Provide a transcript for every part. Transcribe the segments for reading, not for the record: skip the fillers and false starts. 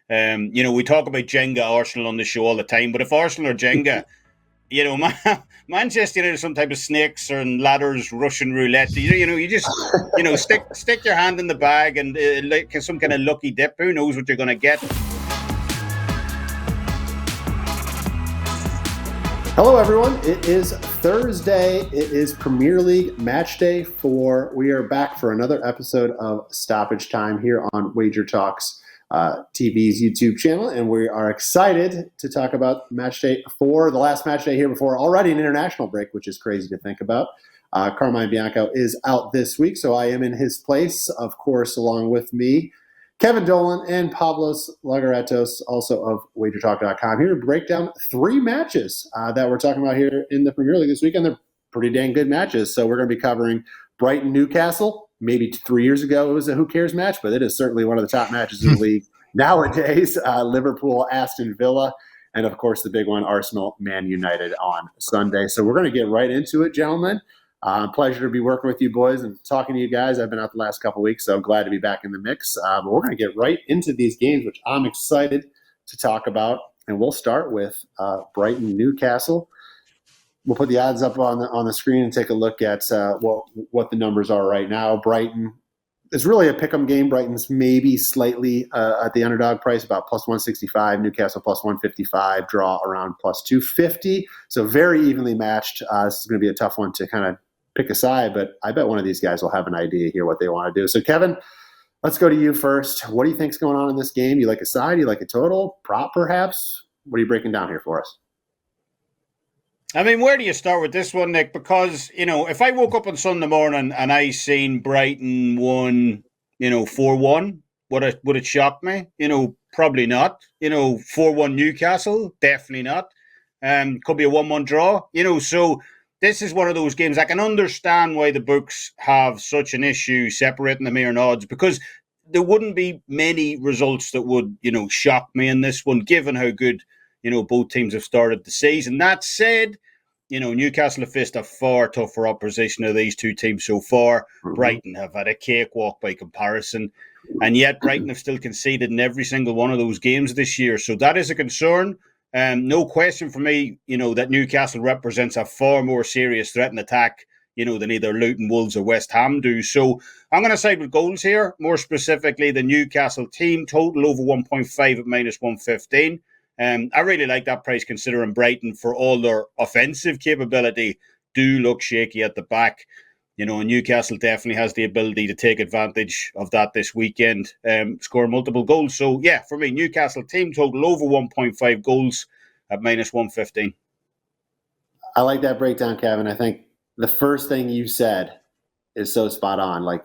We talk about Jenga Arsenal on the show all the time, but if Arsenal are Jenga, Manchester United is some type of snakes or ladders, Russian roulette. You just stick your hand in the bag and like some kind of lucky dip. Who knows what you're going to get? Hello, everyone. It is Thursday. It is Premier League match day 4. We are back for another episode of Stoppage Time here on WagerTalk's TV's YouTube channel, and we are excited to talk about match day 4, the last match day here before already an international break, which is crazy to think about. Carmine Bianco is out this week, so I am in his place, of course, along with me, Kevin Dolan and Pavlos Laguretos, also of WagerTalk.com, here to break down 3 matches that we're talking about here in the Premier League this weekend. They're pretty dang good matches. So we're going to be covering Brighton, Newcastle. Maybe 3 years ago it was a who cares match, but it is certainly one of the top matches in the league nowadays. Liverpool, Aston Villa, and of course the big one, Arsenal, Man United on Sunday. So we're going to get right into it, gentlemen. Pleasure to be working with you boys and talking to you guys. I've been out the last couple of weeks, so glad to be back in the mix. But we're going to get right into these games, which I'm excited to talk about. And we'll start with Brighton, Newcastle. We'll put the odds up on the screen and take a look at what the numbers are right now. Brighton, it's really a pick'em game. Brighton's maybe slightly at the underdog price, about plus 165. Newcastle plus 155. Draw around plus 250. So very evenly matched. This is going to be a tough one to kind of pick a side, but I bet one of these guys will have an idea here what they want to do. So Kevin, let's go to you first. What do you think's going on in this game? You like a side? You like a total? Prop perhaps? What are you breaking down here for us? I mean, where do you start with this one, Nick? Because, if I woke up on Sunday morning and I seen Brighton won, 4-1, would it shock me? Probably not. 4-1 Newcastle, definitely not. Could be a 1-1 draw. So this is one of those games. I can understand why the books have such an issue separating the mere odds, because there wouldn't be many results that would, shock me in this one, given how good, both teams have started the season. That said, Newcastle have faced a far tougher opposition of these two teams so far. Mm-hmm. Brighton have had a cakewalk by comparison, and yet Brighton have still conceded in every single one of those games this year. So that is a concern. No question for me, that Newcastle represents a far more serious threat in attack, than either Luton, Wolves or West Ham do. So I'm going to side with goals here, more specifically the Newcastle team total over 1.5 at minus 115. I really like that price considering Brighton, for all their offensive capability, do look shaky at the back. And Newcastle definitely has the ability to take advantage of that this weekend, score multiple goals. So, yeah, for me, Newcastle team total over 1.5 goals at minus 115. I like that breakdown, Kevin. I think the first thing you said is so spot on. Like,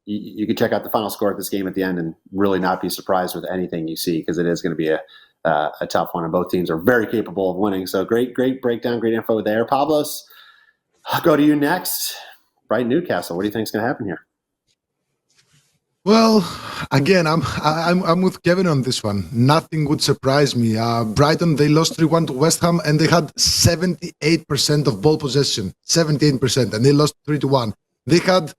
you could check out the final score of this game at the end and really not be surprised with anything you see, because it is going to be a tough one, and both teams are very capable of winning. So great breakdown, great info there. Pavlos, I'll go to you next. Brighton, Newcastle. What do you think is going to happen here? Well, again, I'm with Kevin on this one. Nothing would surprise me. Brighton, they lost 3-1 to West Ham, and they had 78% of ball possession, 78%, and they lost 3-1. They had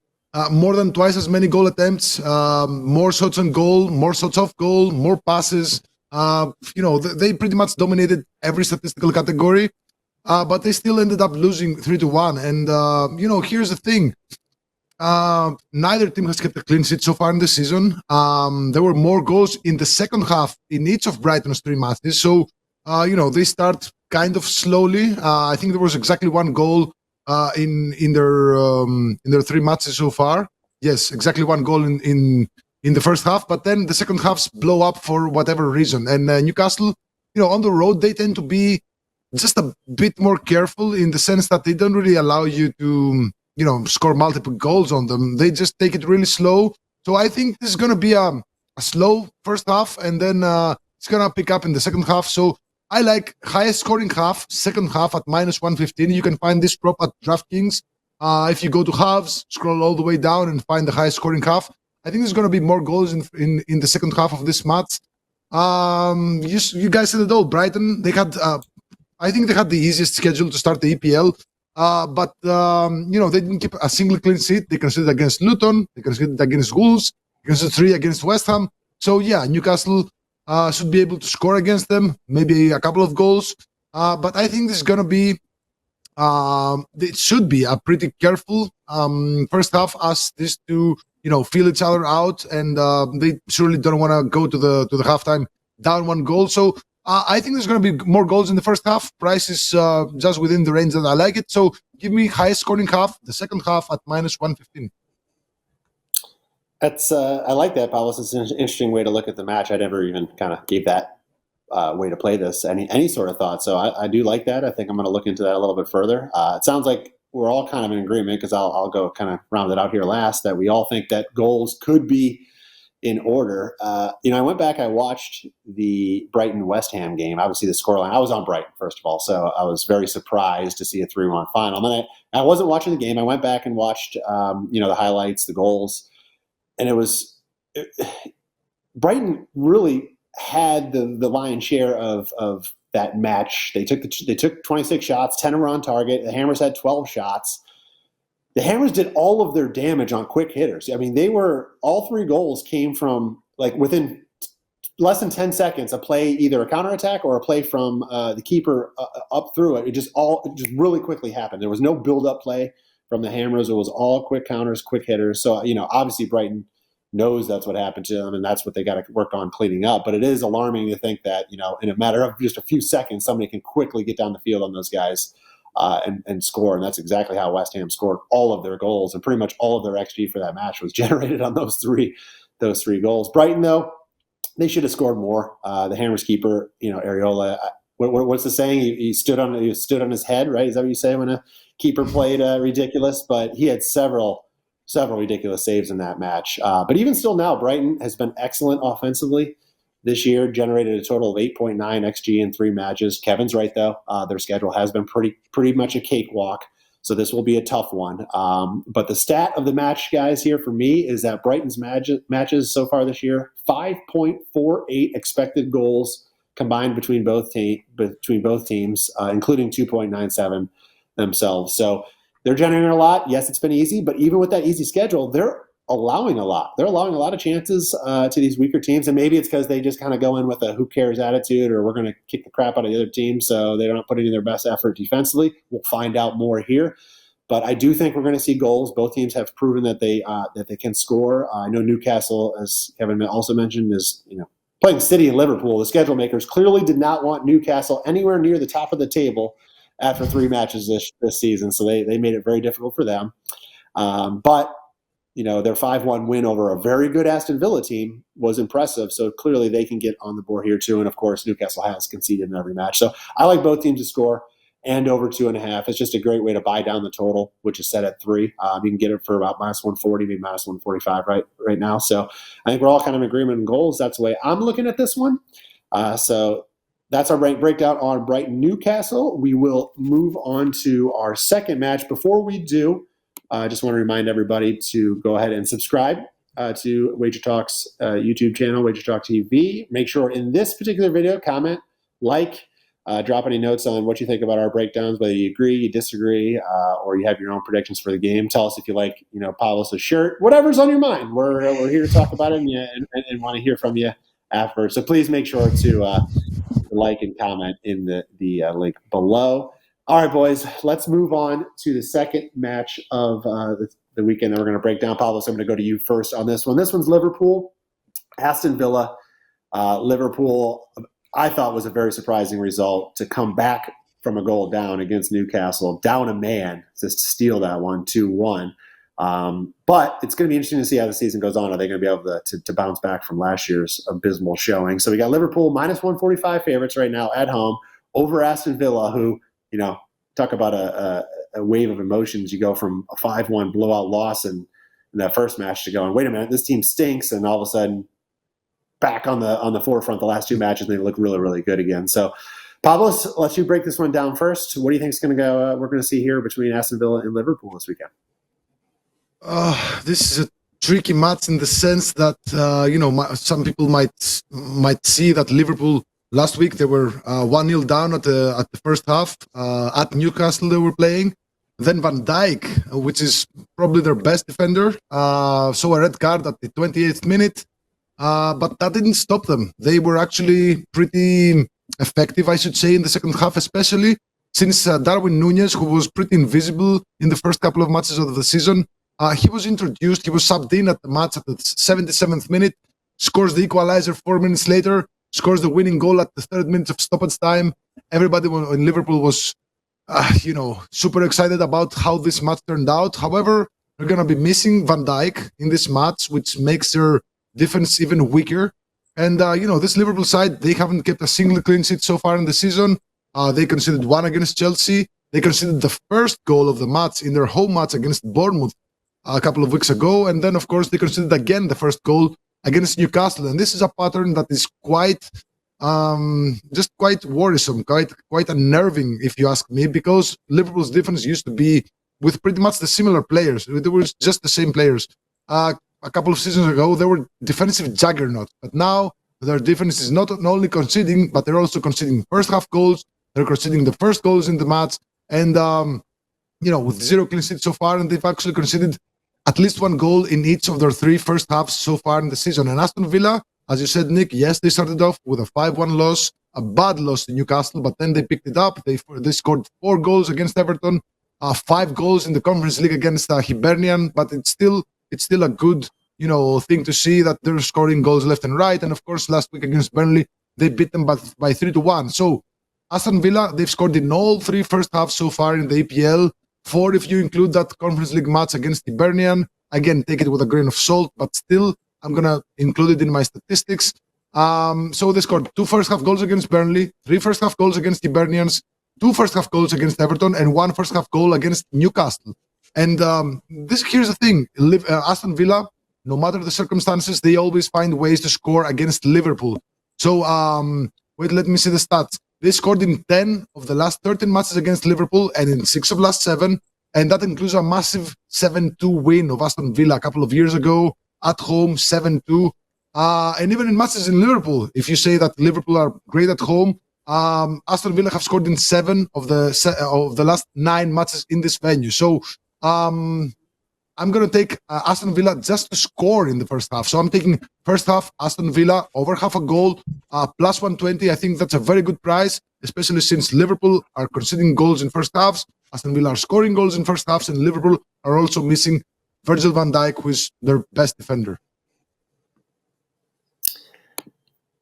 more than twice as many goal attempts, more shots on goal, more shots off goal, more passes. They pretty much dominated every statistical category. But they still ended up losing 3-1. And, here's the thing. Neither team has kept a clean sheet so far in the season. There were more goals in the second half in each of Brighton's 3 matches. So, they start kind of slowly. I think there was exactly 1 goal in their 3 matches so far. Yes, exactly 1 goal in the first half. But then the second halves blow up for whatever reason. And Newcastle, on the road, they tend to be just a bit more careful in the sense that they don't really allow you to, score multiple goals on them. They just take it really slow. So I think this is going to be a slow first half, and then it's going to pick up in the second half. So I like highest scoring half, second half at minus 115. You can find this prop at DraftKings. If you go to halves, scroll all the way down and find the highest scoring half. I think there's going to be more goals in the second half of this match. You guys said it all. Brighton, they had... I think they had the easiest schedule to start the EPL, but they didn't keep a single clean sheet. They conceded against Luton, they conceded against Wolves, they conceded 3 against West Ham. So yeah, Newcastle should be able to score against them, maybe a couple of goals. But I think this is going to be, it should be a pretty careful first half, as these two, feel each other out, and they surely don't want to go to the halftime down one goal. So I think there's going to be more goals in the first half. Price is just within the range that I like it. So give me highest scoring half, the second half at -115. That's I like that, Pavlos. It's an interesting way to look at the match. I never even kind of gave that way to play this any sort of thought. So I do like that. I think I'm going to look into that a little bit further. It sounds like we're all kind of in agreement, because I'll go kind of round it out here last, that we all think that goals could be in order. I went back, I watched the Brighton West Ham game. Obviously the scoreline, I was on Brighton, first of all, so I was very surprised to see a 3-1 final. And then I wasn't watching the game. I went back and watched the highlights, the goals. And Brighton really had the lion's share of that match. They took 26 shots, 10 were on target. The Hammers had 12 shots. The Hammers did all of their damage on quick hitters. I mean, all 3 goals came from like within less than 10 seconds, a play, either a counterattack or a play from the keeper up through it. It just really quickly happened. There was no build-up play from the Hammers. It was all quick counters, quick hitters. So, obviously Brighton knows that's what happened to them, and that's what they got to work on cleaning up. But it is alarming to think that, in a matter of just a few seconds, somebody can quickly get down the field on those guys and score. And that's exactly how West Ham scored all of their goals, and pretty much all of their XG for that match was generated on those three goals. Brighton, though, they should have scored more. The Hammers keeper, Areola, what's the saying? He stood on his head, right? Is that what you say when a keeper played ridiculous? But he had several ridiculous saves in that match. But even still now, Brighton has been excellent offensively this year, generated a total of 8.9 XG in 3 matches. Kevin's right, though. Their schedule has been pretty much a cakewalk, so this will be a tough one. But the stat of the match, guys, here for me is that Brighton's matches so far this year, 5.48 expected goals combined between both teams, including 2.97 themselves. So they're generating a lot. Yes, it's been easy, but even with that easy schedule, they're allowing a lot. They're allowing a lot of chances to these weaker teams, and maybe it's because they just kind of go in with a who cares attitude, or we're going to kick the crap out of the other team, so they don't put in their best effort defensively. We'll find out more here. But I do think we're going to see goals. Both teams have proven that they can score. I know Newcastle, as Kevin also mentioned, is playing City and Liverpool. The schedule makers clearly did not want Newcastle anywhere near the top of the table after 3 matches this season. So they made it very difficult for them. But, their 5-1 win over a very good Aston Villa team was impressive. So clearly they can get on the board here too. And, of course, Newcastle has conceded in every match. So I like both teams to score and over 2.5. It's just a great way to buy down the total, which is set at 3. You can get it for about -140, maybe -145 right now. So I think we're all kind of in agreement on goals. That's the way I'm looking at this one. So that's our breakdown on Brighton Newcastle. We will move on to our second match. Before we do, I just want to remind everybody to go ahead and subscribe to WagerTalk's YouTube channel, WagerTalk TV. Make sure in this particular video, comment, drop any notes on what you think about our breakdowns, whether you agree, you disagree, or you have your own predictions for the game. Tell us if you like, Pavlos' shirt, whatever's on your mind. We're here to talk about it and want to hear from you afterwards. So please make sure to like and comment in the link below. All right, boys, let's move on to the second match of the weekend that we're going to break down. Pavlos, I'm going to go to you first on this one. This one's Liverpool, Aston Villa. Liverpool, I thought, was a very surprising result to come back from a goal down against Newcastle, down a man, just to steal that one, 2-1. But it's going to be interesting to see how the season goes on. Are they going to be able to bounce back from last year's abysmal showing? So we got Liverpool -145 favorites right now at home over Aston Villa, who, talk about a wave of emotions. You go from a 5-1 blowout loss in that first match to going, wait a minute, this team stinks, and all of a sudden back on the forefront the last 2 matches, and they look really, really good again. So Pavlos, let you break this one down first. What do you think is going to go? We're going to see here between Aston Villa and Liverpool this weekend. This is a tricky match in the sense that some people might see that Liverpool last week they were 1-0 down at the first half at Newcastle. They were playing. Then Van Dijk, which is probably their best defender, saw a red card at the 28th minute. but that didn't stop them. They were actually pretty effective, I should say, in the second half, especially since Darwin Núñez, who was pretty invisible in the first couple of matches of the season, he was introduced. He was subbed in at the match at the 77th minute, scores the equalizer 4 minutes later, scores the winning goal at the 3rd minute of stoppage time. Everybody in Liverpool was, super excited about how this match turned out. However, they're going to be missing Van Dijk in this match, which makes their defense even weaker. And, this Liverpool side, they haven't kept a single clean sheet so far in the season. They conceded one against Chelsea. They conceded the first goal of the match in their home match against Bournemouth a couple of weeks ago. And then, of course, they conceded again the first goal against Newcastle. And this is a pattern that is quite worrisome, quite unnerving, if you ask me, because Liverpool's defense used to be with pretty much the similar players. They were just the same players. A couple of seasons ago, they were defensive juggernauts. But now their defense is not only conceding, but they're also conceding first half goals. They're conceding the first goals in the match. And, with 0 clean sheets so far, and they've actually conceded at least 1 goal in each of their 3 first halves so far in the season. And Aston Villa, as you said, Nick, yes, they started off with a 5-1 loss, a bad loss to Newcastle, but then they picked it up. They scored 4 goals against Everton, 5 goals in the Conference League against Hibernian, but it's still a good, thing to see that they're scoring goals left and right. And of course, last week against Burnley, they beat them by 3-1. So Aston Villa, they've scored in all 3 first halves so far in the EPL. 4 if you include that Conference League match against Hibernian. Again, take it with a grain of salt, but still, I'm going to include it in my statistics. So they scored 2 first half goals against Burnley, 3 first half goals against Hibernians, 2 first half goals against Everton, and 1 first half goal against Newcastle. And here's the thing, Aston Villa, no matter the circumstances, they always find ways to score against Liverpool. So, let me see the stats. They scored in 10 of the last 13 matches against Liverpool and in 6 of the last 7. And that includes a massive 7-2 win of Aston Villa a couple of years ago at home, 7-2. And even in matches in Liverpool, if you say that Liverpool are great at home, Aston Villa have scored in 7 of the last 9 matches in this venue. So I'm going to take Aston Villa just to score in the first half. So I'm taking first half Aston Villa over half a goal, plus 120. I think that's a very good price, especially since Liverpool are conceding goals in first halves. Aston Villa are scoring goals in first halves, and Liverpool are also missing Virgil van Dijk, who is their best defender.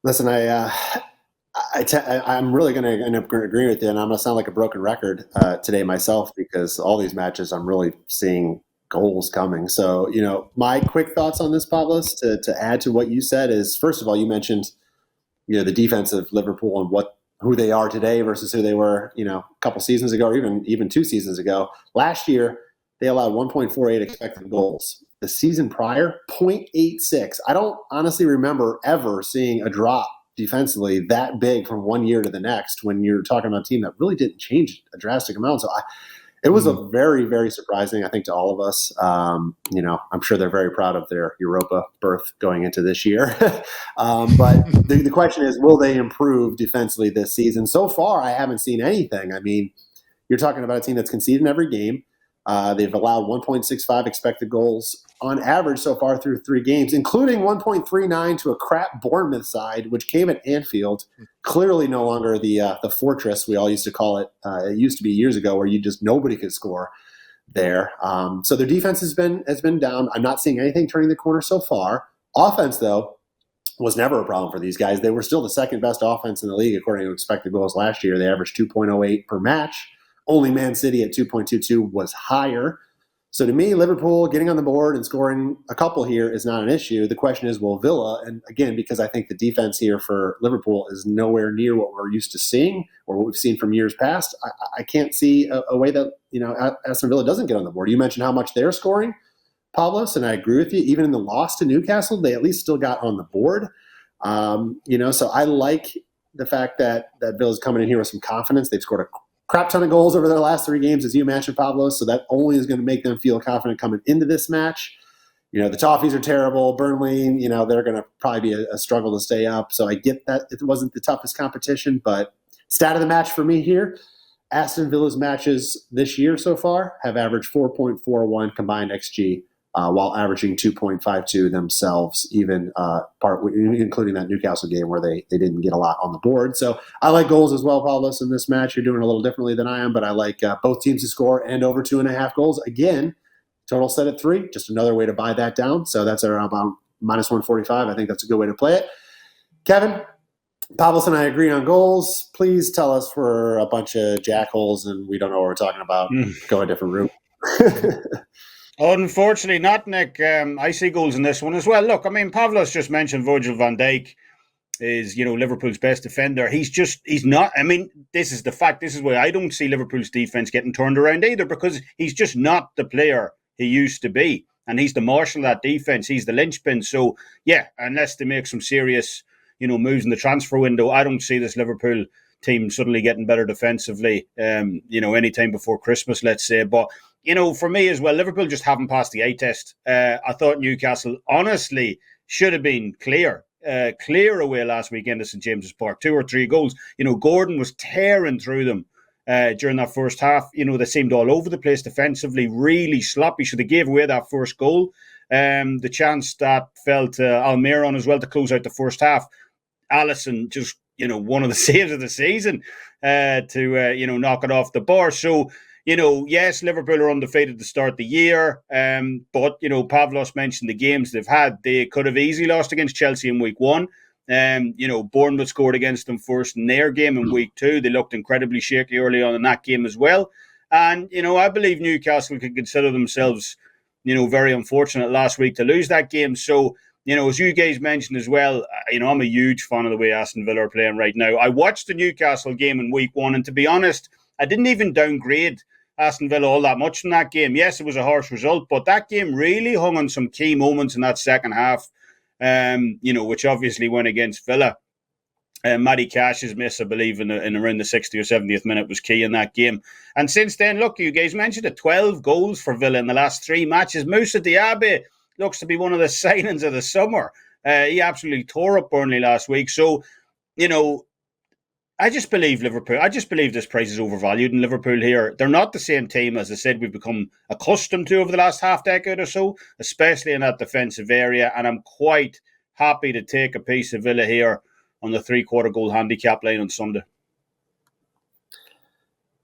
Listen, I'm really going to end up agreeing with you, and I'm going to sound like a broken record today myself, because all these matches I'm really seeing goals coming. So, my quick thoughts on this, Pavlos, to add to what you said is, first of all, you mentioned, the defense of Liverpool and who they are today versus who they were, a couple seasons ago, or even 2 seasons ago. Last year, they allowed 1.48 expected goals. The season prior, 0.86. I don't honestly remember ever seeing a drop defensively that big from one year to the next when you're talking about a team that really didn't change a drastic amount. So it was a very, very surprising, I think, to all of us. I'm sure they're very proud of their Europa berth going into this year. But the question is, will they improve defensively this season? So far, I haven't seen anything. I mean, you're talking about a team that's conceded in every game. They've allowed 1.65 expected goals on average so far through 3 games, including 1.39 to a crap Bournemouth side, which came at Anfield. Clearly no longer the fortress we all used to call it. It used to be years ago where nobody could score there. So their defense has been down. I'm not seeing anything turning the corner so far. Offense, though, was never a problem for these guys. They were still the second best offense in the league according to expected goals last year. They averaged 2.08 per match. Only Man City at 2.22 was higher. So to me, Liverpool getting on the board and scoring a couple here is not an issue. The question is, will Villa, and again, because I think the defense here for Liverpool is nowhere near what we're used to seeing or what we've seen from years past, I can't see a way that, Aston Villa doesn't get on the board. You mentioned how much they're scoring, Pavlos, and I agree with you. Even in the loss to Newcastle, they at least still got on the board. So I like the fact that Villa's coming in here with some confidence. They've scored a crap ton of goals over their last 3 games, as you mentioned, Pavlos, so that only is going to make them feel confident coming into this match. The Toffees are terrible. Burnley, they're going to probably be a struggle to stay up. So I get that it wasn't the toughest competition, but stat of the match for me here, Aston Villa's matches this year so far have averaged 4.41 combined XG while averaging 2.52 themselves, even including that Newcastle game where they didn't get a lot on the board. So I like goals as well, Pavlos, in this match. You're doing a little differently than I am, but I like both teams to score and over 2.5 goals. Again, total set at 3, just another way to buy that down. So that's around about minus 145. I think that's a good way to play it. Kevin, Pavlos and I agree on goals. Please tell us we're a bunch of jackholes and we don't know what we're talking about. Go a different route. Unfortunately not, Nick. I see goals in this one as well. Look, I mean, Pavlos just mentioned Virgil van Dijk is, Liverpool's best defender. He's not. I mean, this is the fact. This is why I don't see Liverpool's defense getting turned around either, because he's just not the player he used to be. And he's the marshal of that defense. He's the linchpin. So, yeah, unless they make some serious, moves in the transfer window, I don't see this Liverpool team suddenly getting better defensively, anytime before Christmas, let's say. But, for me as well, Liverpool just haven't passed the eye test. I thought Newcastle, honestly, should have been clear away last weekend at St. James's Park. 2 or 3 goals. Gordon was tearing through them during that first half. They seemed all over the place defensively, really sloppy. So they gave away that first goal. The chance that fell to Almiron as well to close out the first half. Alisson just, one of the saves of the season to knock it off the bar. So, yes, Liverpool are undefeated to start the year. But, Pavlos mentioned the games they've had. They could have easily lost against Chelsea in week 1. Bournemouth scored against them first in their game in week 2. They looked incredibly shaky early on in that game as well. And, I believe Newcastle could consider themselves, very unfortunate last week to lose that game. So, as you guys mentioned as well, I'm a huge fan of the way Aston Villa are playing right now. I watched the Newcastle game in week 1, and to be honest, I didn't even downgrade Aston Villa all that much in that game. Yes, it was a harsh result, but that game really hung on some key moments in that second half, which obviously went against Villa. Matty Cash's miss, I believe, in around the 60th or 70th minute was key in that game. And since then, look, you guys mentioned it, 12 goals for Villa in the last 3 matches. Moussa Diaby looks to be one of the signings of the summer. He absolutely tore up Burnley last week. So, I just believe Liverpool. I just believe this price is overvalued in Liverpool here. They're not the same team, as I said, we've become accustomed to over the last half decade or so, especially in that defensive area. And I'm quite happy to take a piece of Villa here on the 3/4 goal handicap line on Sunday.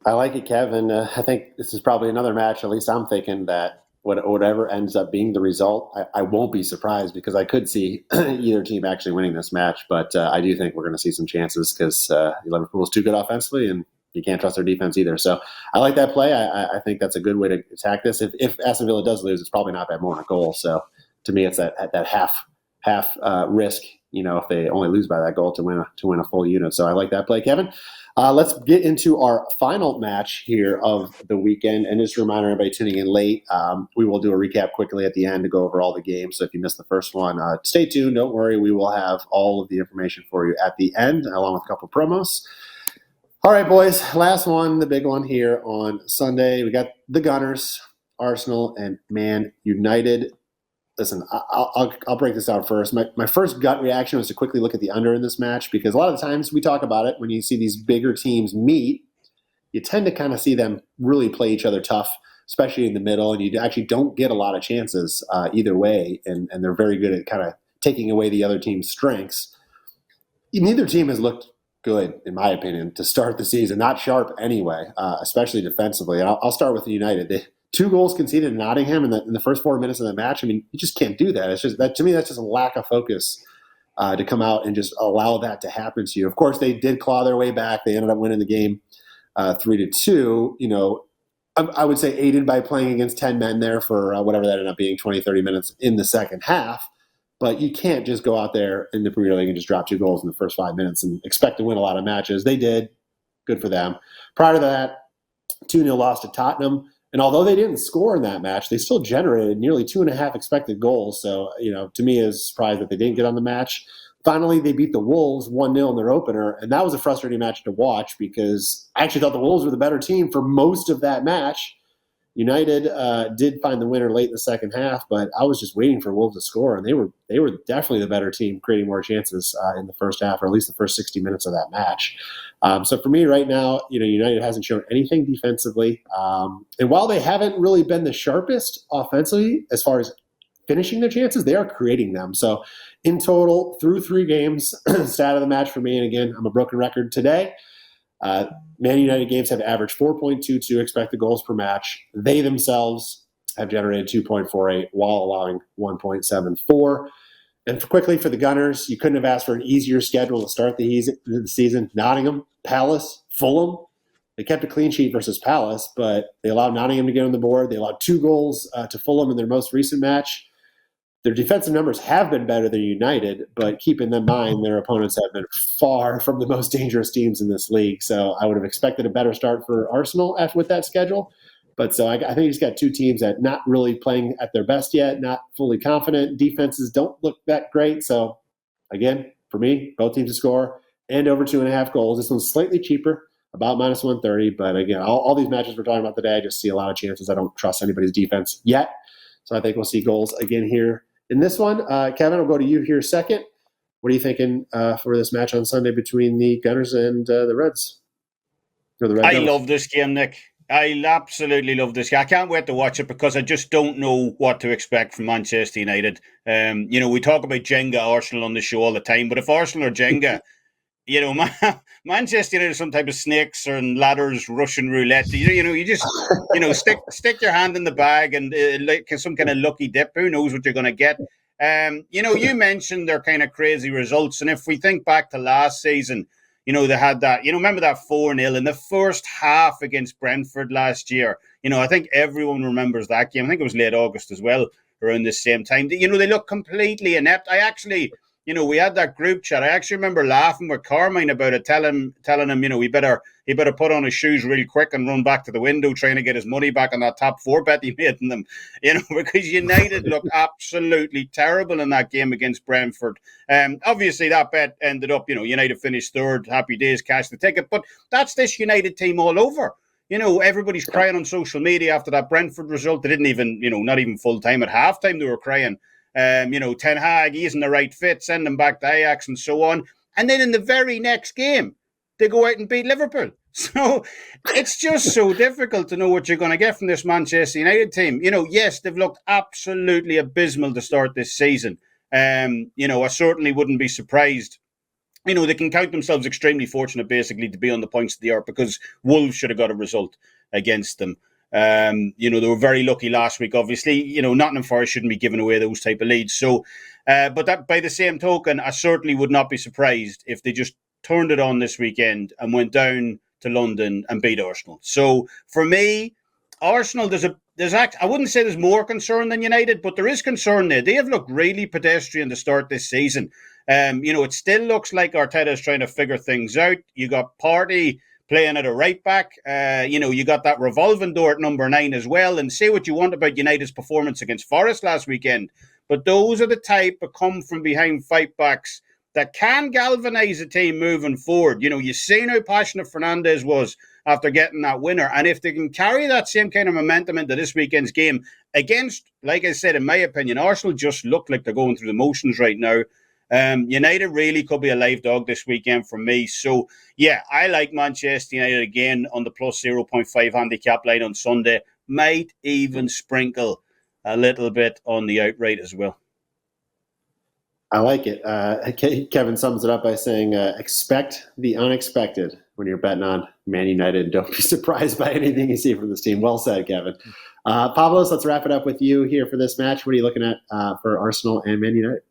I like it, Kevin. I think this is probably another match, at least I'm thinking, that whatever ends up being the result, I won't be surprised, because I could see either team actually winning this match. But I do think we're going to see some chances, because Liverpool's too good offensively, and you can't trust their defense either. So I like that play. I think that's a good way to attack this. If Aston Villa does lose, it's probably not by more than a goal. So to me, it's that half risk, if they only lose by that goal to win a full unit. So I like that play, Kevin. Let's get into our final match here of the weekend. And just a reminder, everybody tuning in late, we will do a recap quickly at the end to go over all the games. So if you missed the first one, stay tuned. Don't worry. We will have all of the information for you at the end, along with a couple of promos. All right, boys. Last one, the big one here on Sunday. We got the Gunners, Arsenal, and Man United. Listen, I'll break this out first. My first gut reaction was to quickly look at the under in this match, because a lot of the times we talk about it, when you see these bigger teams meet, you tend to kind of see them really play each other tough, especially in the middle, and you actually don't get a lot of chances either way, and they're very good at kind of taking away the other team's strengths. Neither team has looked good, in my opinion, to start the season. Not sharp anyway, especially defensively. And I'll start with the United. 2 goals conceded in Nottingham in the first 4 minutes of the match. I mean, you just can't do that. It's just that, to me, that's just a lack of focus to come out and just allow that to happen to you. Of course, they did claw their way back. They ended up winning the game 3-2. I would say aided by playing against 10 men there for whatever that ended up being, 20, 30 minutes in the second half. But you can't just go out there in the Premier League and just drop 2 goals in the first 5 minutes and expect to win a lot of matches. They did. Good for them. Prior to that, 2-0 loss to Tottenham. And although they didn't score in that match, they still generated nearly 2.5 expected goals. So, to me, I was surprised that they didn't get on the match. Finally, they beat the Wolves 1-0 in their opener. And that was a frustrating match to watch, because I actually thought the Wolves were the better team for most of that match. United did find the winner late in the second half, but I was just waiting for Wolves to score, and they were definitely the better team, creating more chances in the first half, or at least the first 60 minutes of that match. So for me right now, United hasn't shown anything defensively, and while they haven't really been the sharpest offensively as far as finishing their chances, they are creating them. So in total, through 3 games, stat of the match for me, and again, I'm a broken record today. Man United games have averaged 4.22 expected goals per match. They themselves have generated 2.48 while allowing 1.74. And quickly for the Gunners, you couldn't have asked for an easier schedule to start the season. Nottingham, Palace, Fulham. They kept a clean sheet versus Palace, but they allowed Nottingham to get on the board. They allowed 2 goals to Fulham in their most recent match. Their defensive numbers have been better than United, but keep in mind their opponents have been far from the most dangerous teams in this league. So I would have expected a better start for Arsenal with that schedule. But so I think he's got 2 teams that not really playing at their best yet, not fully confident. Defenses don't look that great. So again, for me, both teams to score and over 2.5 goals. This one's slightly cheaper, about minus 130. But again, all these matches we're talking about today, I just see a lot of chances. I don't trust anybody's defense yet. So I think we'll see goals again here in this one. Kevin, I'll go to you here second. What are you thinking for this match on Sunday between the Gunners and the Reds? Or the Red Devils? Love this game, Nick. I absolutely love this game. I can't wait to watch it because I just don't know what to expect from Manchester United. We talk about Jenga Arsenal on the show all the time, but if Arsenal are Jenga, Manchester United is some type of snakes or ladders, Russian roulette. You just stick your hand in the bag and like some kind of lucky dip. Who knows what you're going to get? You mentioned their kind of crazy results, and if we think back to last season, they had that. Remember that 4-0 in the first half against Brentford last year. I think everyone remembers that game. I think it was late August as well, around the same time. They look completely inept. I actually. We had that group chat. I actually remember laughing with Carmine about it, telling him, he better put on his shoes real quick and run back to the window, trying to get his money back on that top 4 bet he made in them. Because United looked absolutely terrible in that game against Brentford. Obviously that bet ended up, United finished 3rd, happy days, cashed the ticket. But that's this United team all over. Everybody's crying on social media after that Brentford result. They didn't even, not even full time at halftime, they were crying. Ten Hag, he isn't the right fit, send him back to Ajax and so on. And then in the very next game, they go out and beat Liverpool. So it's just so difficult to know what you're going to get from this Manchester United team. Yes, they've looked absolutely abysmal to start this season. I certainly wouldn't be surprised. They can count themselves extremely fortunate, basically, to be on the points they are because Wolves should have got a result against them. They were very lucky last week, obviously. Nottingham Forest shouldn't be giving away those type of leads. So, but that by the same token, I certainly would not be surprised if they just turned it on this weekend and went down to London and beat Arsenal. So for me, Arsenal, I wouldn't say there's more concern than United, but there is concern there. They have looked really pedestrian to start this season. It still looks like Arteta is trying to figure things out. You got Partey playing at a right back. You got that revolving door at number 9 as well. And say what you want about United's performance against Forest last weekend, but those are the type of come from behind fight backs that can galvanise a team moving forward. You seen how passionate Fernandes was after getting that winner. And if they can carry that same kind of momentum into this weekend's game against, like I said, in my opinion, Arsenal just look like they're going through the motions right now. United really could be a live dog this weekend for me. So, yeah, I like Manchester United again on the plus 0.5 handicap line on Sunday. Might even sprinkle a little bit on the outright as well. I like it. Kevin sums it up by saying, expect the unexpected when you're betting on Man United. Don't be surprised by anything you see from this team. Well said, Kevin. Pavlos, let's wrap it up with you here for this match. What are you looking at for Arsenal and Man United?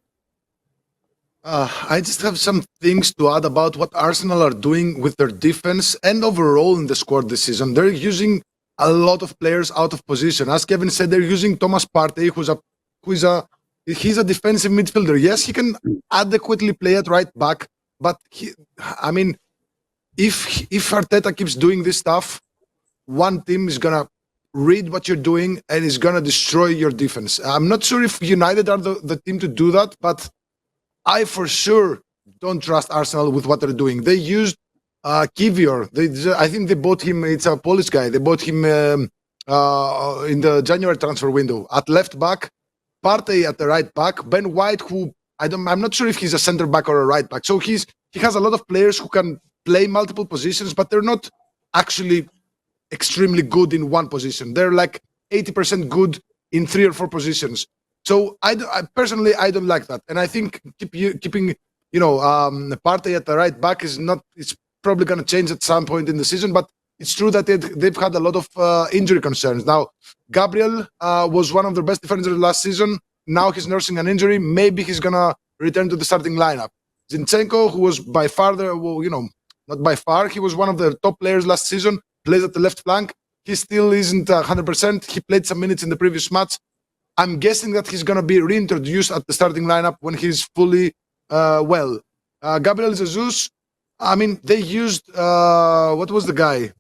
I just have some things to add about what Arsenal are doing with their defense and overall in the squad this season. They're using a lot of players out of position. As Kevin said, they're using Thomas Partey, he's a defensive midfielder. Yes, he can adequately play at right back, but if Arteta keeps doing this stuff, one team is gonna read what you're doing and is gonna destroy your defense. I'm not sure if United are the team to do that, but I for sure don't trust Arsenal with what they're doing. They used Kivior. I think they bought him. It's a Polish guy. They bought him in the January transfer window. At left back, Partey at the right back, Ben White, who I'm not sure if he's a center back or a right back. So he has a lot of players who can play multiple positions, but they're not actually extremely good in one position. They're like 80% good in 3 or 4 positions. So I personally don't like that, and I think keeping Partey at the right back it's probably going to change at some point in the season. But it's true that they've had a lot of injury concerns. Now, Gabriel was one of their best defenders last season. Now he's nursing an injury. Maybe he's going to return to the starting lineup. Zinchenko, who was by far not by far, he was one of the top players last season, plays at the left flank. He still isn't 100%. He played some minutes in the previous match. I'm guessing that he's going to be reintroduced at the starting lineup when he's fully well. Gabriel Jesus, I mean, they used, what was the guy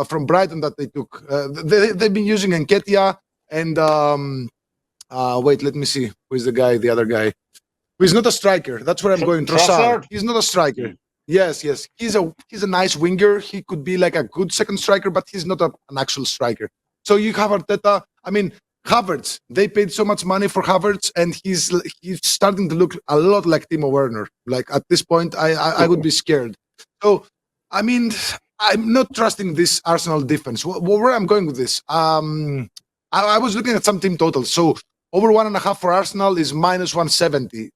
from Brighton that they took? They've been using Nketiah and, wait, let me see. Who is the other guy? He's not a striker. That's where I'm going. Trossard. He's not a striker. Yes. He's a nice winger. He could be like a good second striker, but he's not an actual striker. So you have Arteta. I mean, Havertz. They paid so much money for Havertz, and he's starting to look a lot like Timo Werner. Like at this point, I would be scared. So, I mean, I'm not trusting this Arsenal defense. Where I'm going with this? I was looking at some team totals. So over 1.5 for Arsenal is minus 170.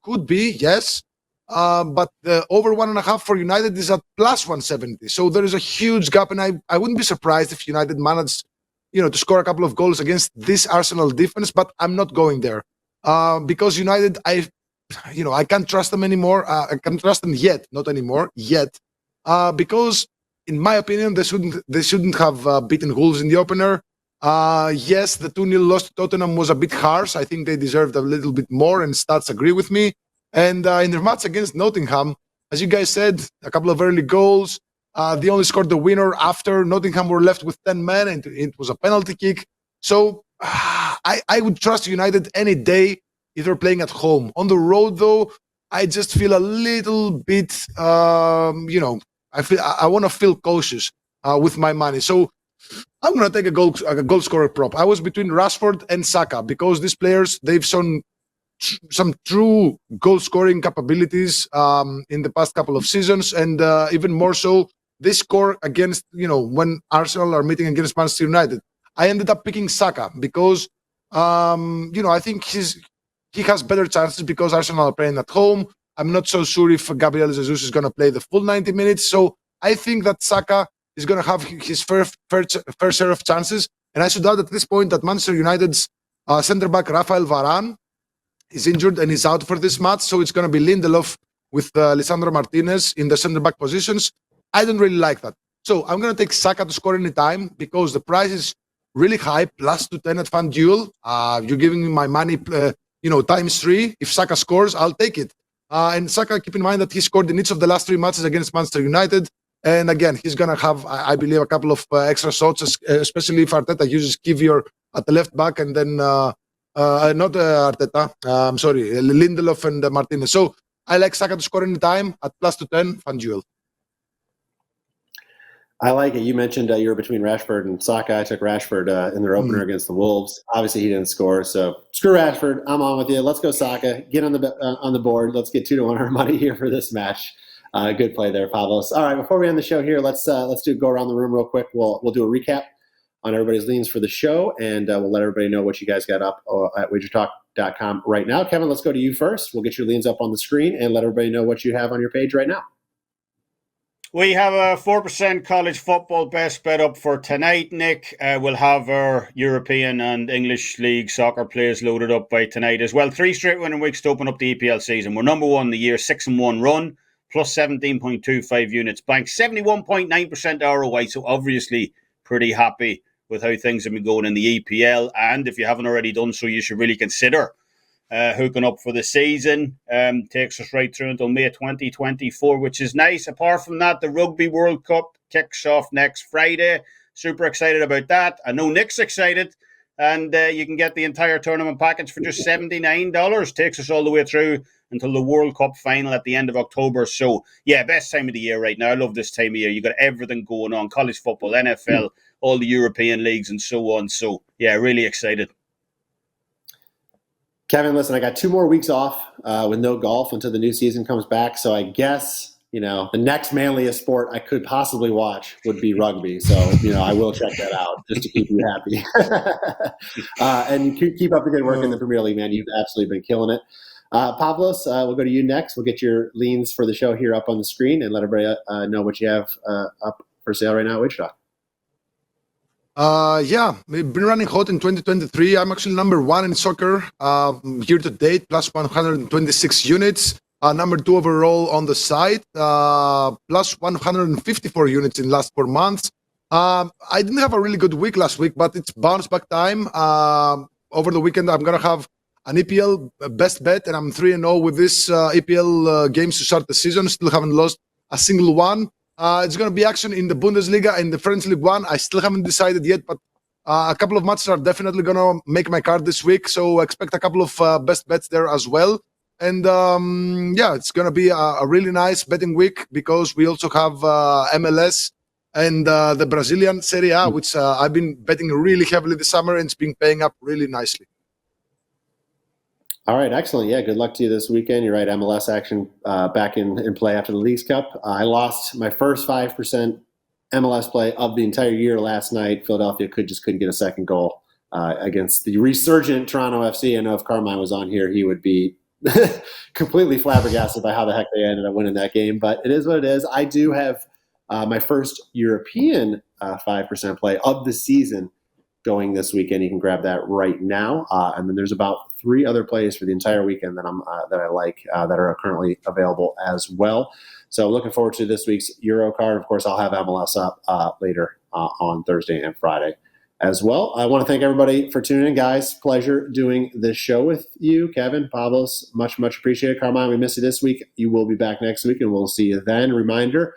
Could be, yes. But the over 1.5 for United is at plus 170. So there is a huge gap, and I wouldn't be surprised if United managed, to score a couple of goals against this Arsenal defense. But I'm not going there because United, I can't trust them anymore. I can't trust them yet, not anymore yet, because in my opinion they shouldn't have beaten Wolves in the opener. Yes, the 2-0 loss to Tottenham was a bit harsh. I think they deserved a little bit more, and stats agree with me. And in their match against Nottingham, as you guys said, a couple of early goals. They only scored the winner after Nottingham were left with 10 men, and it was a penalty kick. So I would trust United any day if they're playing at home. On the road, though, I just feel a little bit, I want to feel cautious with my money. So I'm going to take a goal scorer prop. I was between Rashford and Saka because these players, they've shown some true goal scoring capabilities in the past couple of seasons, and even more so, they score against, when Arsenal are meeting against Manchester United. I ended up picking Saka because, I think he has better chances because Arsenal are playing at home. I'm not so sure if Gabriel Jesus is going to play the full 90 minutes. So I think that Saka is going to have his fair share of chances. And I should add at this point that Manchester United's centre-back Rafael Varane is injured and is out for this match. So it's going to be Lindelof with Lisandro Martinez in the centre-back positions. I don't really like that. So I'm going to take Saka to score any time because the price is really high, plus 210 at FanDuel. You're giving me my money, times 3. If Saka scores, I'll take it. And Saka, keep in mind that he scored in each of the last 3 matches against Manchester United. And again, he's going to have, I believe, a couple of extra shots, especially if Arteta uses Kivior at the left back and then, not Arteta, I'm sorry, Lindelof and Martinez. So I like Saka to score any time at plus 210, FanDuel. I like it. You mentioned you were between Rashford and Saka. I took Rashford in their opener against the Wolves. Obviously, he didn't score, so screw Rashford. I'm on with you. Let's go Saka. Get on the board. Let's get 2-1 our money here for this match. Good play there, Pavlos. All right, before we end the show here, let's go around the room real quick. We'll do a recap on everybody's leans for the show, and we'll let everybody know what you guys got up at WagerTalk.com right now. Kevin, let's go to you first. We'll get your leans up on the screen and let everybody know what you have on your page right now. We have a 4% college football best bet up for tonight, Nick. We'll have our European and English League soccer players loaded up by tonight as well. 3 straight winning weeks to open up the EPL season. We're number 1 in the year, 6-1 run, plus 17.25 units banked, 71.9% ROI. So obviously pretty happy with how things have been going in the EPL. And if you haven't already done so, you should really consider hooking up for the season. Takes us right through until May 2024, which is nice. Apart from that, the Rugby World Cup kicks off next Friday. Super excited about that. I know Nick's excited and you can get the entire tournament package for just $79. Takes us all the way through until the World Cup final at the end of October. So, yeah, best time of the year right now. I love this time of year. You got everything going on, college football, NFL, all the European leagues and so on. So, yeah, really excited. Kevin, listen, I got 2 more weeks off with no golf until the new season comes back. So I guess, the next manliest sport I could possibly watch would be rugby. So, I will check that out just to keep you happy. And you keep up the good work in the Premier League, man. You've absolutely been killing it. Pavlos, we'll go to you next. We'll get your leans for the show here up on the screen and let everybody know what you have up for sale right now at WagerTalk. Yeah, we've been running hot in 2023. I'm actually number 1 in soccer year to date, plus 126 units. Number 2 overall on the site, plus 154 units in last 4 months. I didn't have a really good week last week, but it's bounce back time. Over the weekend, I'm going to have an EPL best bet, and I'm 3-0 with this EPL games to start the season. Still haven't lost a single one. It's going to be action in the Bundesliga and the French League 1. I still haven't decided yet, but a couple of matches are definitely going to make my card this week. So expect a couple of best bets there as well. And yeah, it's going to be a really nice betting week because we also have MLS and the Brazilian Serie A, which I've been betting really heavily this summer, and it's been paying up really nicely. All right, excellent. Yeah, good luck to you this weekend. You're right, MLS action back in play after the Leagues Cup. I lost my first 5% MLS play of the entire year last night. Philadelphia couldn't get a second goal against the resurgent Toronto FC. I know if Carmine was on here, he would be completely flabbergasted by how the heck they ended up winning that game. But it is what it is. I do have my first European 5% play of the season going this weekend. You can grab that right now. And then there's about 3 other plays for the entire weekend that I like that are currently available as well. So looking forward to this week's Euro card. Of course, I'll have MLS up later on Thursday and Friday as well. I want to thank everybody for tuning in, guys. Pleasure doing this show with you, Kevin, Pavlos. Much, much appreciated. Carmine, we missed you this week. You will be back next week, and we'll see you then. Reminder,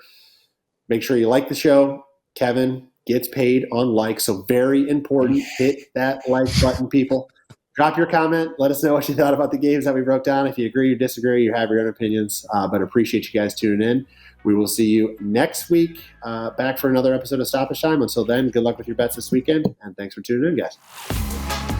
make sure you like the show. Kevin gets paid on likes, so very important. Hit that like button, people. Drop your comment. Let us know what you thought about the games that we broke down. If you agree or disagree, you have your own opinions, but appreciate you guys tuning in. We will see you next week back for another episode of Stoppage Time. Until then, good luck with your bets this weekend, and thanks for tuning in, guys.